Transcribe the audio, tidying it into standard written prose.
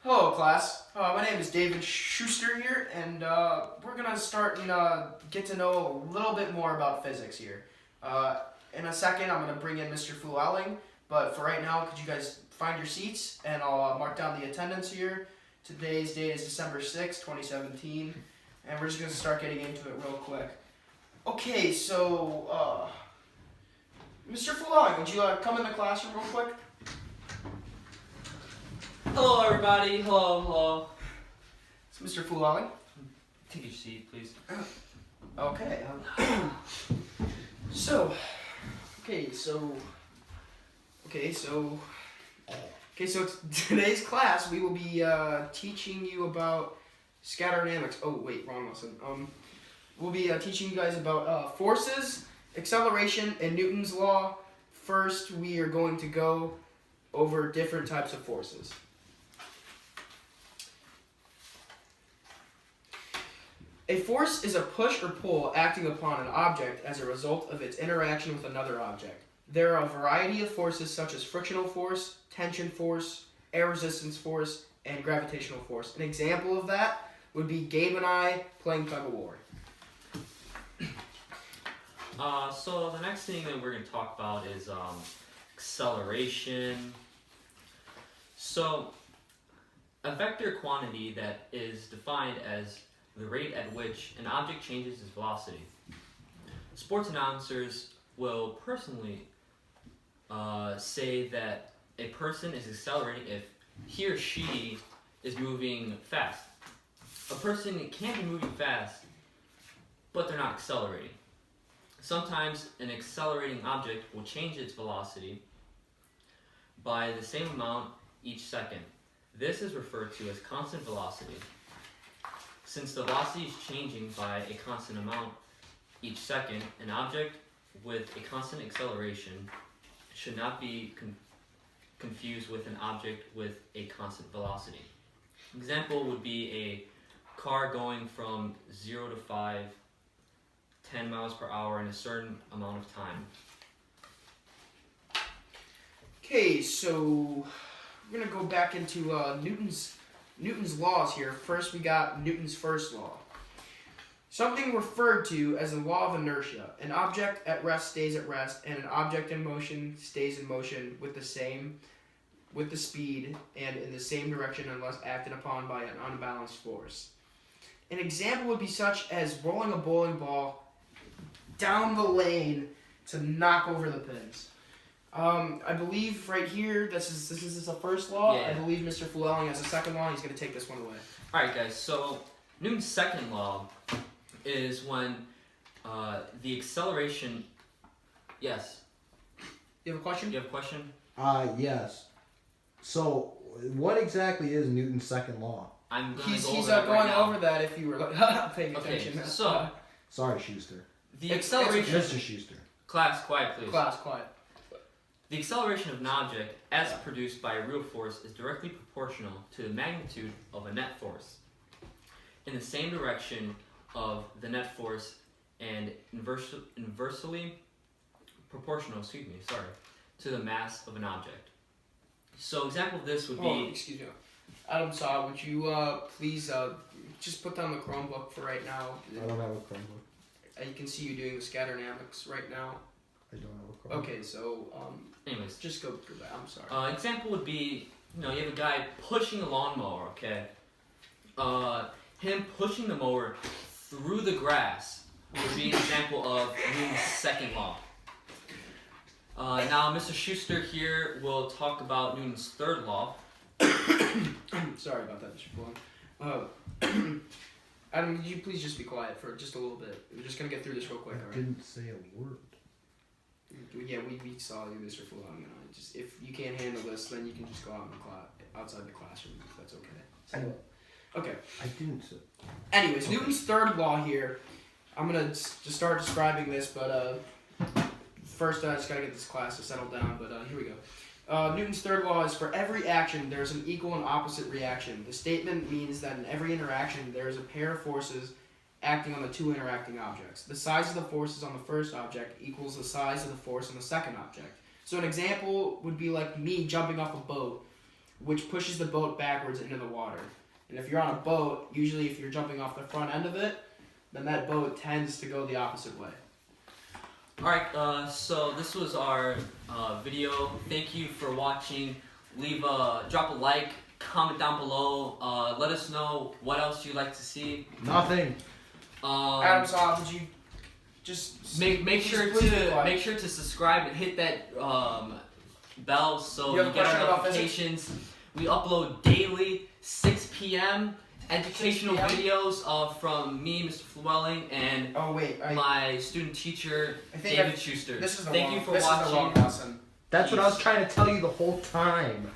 Hello, class. My name is David Schuster here, and we're gonna start and get to know a little bit more about physics here. In a second, I'm gonna bring in Mr. Fluelling, but for right now, could you guys find your seats, and I'll mark down the attendance here. Today's date is December 6th, 2017, and we're just gonna start getting into it real quick. Okay, so Mr. Fluelling, would you come in the classroom real quick? Hello, everybody. Hello. It's Mr. Fluelling. Take your seat, please. Okay. So today's class we will be teaching you about scaterdynamics. Oh wait, wrong lesson. We'll be teaching you guys about forces, acceleration, and Newton's law. First, we are going to go over different types of forces. A force is a push or pull acting upon an object as a result of its interaction with another object. There are a variety of forces such as frictional force, tension force, air resistance force, and gravitational force. An example of that would be Gabe and I playing tug of war. So the next thing that we're going to talk about is acceleration. So a vector quantity that is defined as the rate at which an object changes its velocity. Sports announcers will personally say that a person is accelerating if he or she is moving fast. A person can be moving fast, but they're not accelerating. Sometimes an accelerating object will change its velocity by the same amount each second. This is referred to as constant velocity. Since the velocity is changing by a constant amount each second, an object with a constant acceleration should not be confused with an object with a constant velocity. Example would be a car going from 0 to 5, 10 miles per hour in a certain amount of time. Okay, so we're gonna go back into Newton's laws here. First, we got Newton's first law. Something referred to as the law of inertia. An object at rest stays at rest, and an object in motion stays in motion with the speed and in the same direction unless acted upon by an unbalanced force. An example would be such as rolling a bowling ball down the lane to knock over the pins. I believe right here, this is the first law. Yeah. I believe Mr. Fluelling has a second law. He's going to take this one away. Alright guys, so Newton's second law is when the acceleration... Yes? You have a question? You have a question? Yes. So, what exactly is Newton's second law? I'm going to He's go over going that right now. over that if you were paying attention. Okay, so Sorry, Schuster. the acceleration... Mr. Schuster. Class, quiet please. Class, quiet. The acceleration of an object as produced by a real force is directly proportional to the magnitude of a net force in the same direction of the net force and inversely proportional, to the mass of an object. So example of this would be... excuse me. Adam Saw, would you please just put down the Chromebook for right now? I don't have a Chromebook. You can see you doing the scaterdynamics right now. I don't have a Chromebook. Okay, so Anyways, just go through that. I'm sorry. Example would be, you have a guy pushing a lawnmower, okay? Him pushing the mower through the grass would be an example of Newton's second law. Now, Mr. Schuster here will talk about Newton's third law. Sorry about that, Mr. Fluelling. Adam, could you please just be quiet for just a little bit? We're just going to get through this real quick, I alright? didn't say a word. Yeah, we saw you, Mr. Fluelling, and I. Just if you can't handle this, then you can just go out in the outside the classroom. If that's okay. Okay. I didn't say. Anyways, Okay. Newton's third law here. I'm gonna just start describing this, but first I just gotta get this class to settle down. But here we go. Newton's third law is for every action there's an equal and opposite reaction. The statement means that in every interaction there is a pair of forces acting on the two interacting objects. The size of the forces on the first object equals the size of the force on the second object. So an example would be like me jumping off a boat. which pushes the boat backwards into the water. And if you're on a boat, usually if you're jumping off the front end of it, then that boat tends to go the opposite way. Alright, so this was our video. Thank you for watching. Drop a like, comment down below. Let us know what else you'd like to see. Nothing. Adam Saab, would you just make sure to subscribe and hit that bell so you get our notifications. We upload daily, 6 p.m. educational 6 p.m.? videos from me, Mr. Llewellyn, and my student teacher, David Schuster. This is the Thank wrong, you for this watching. Is the wrong lesson. That's what I was trying to tell you the whole time.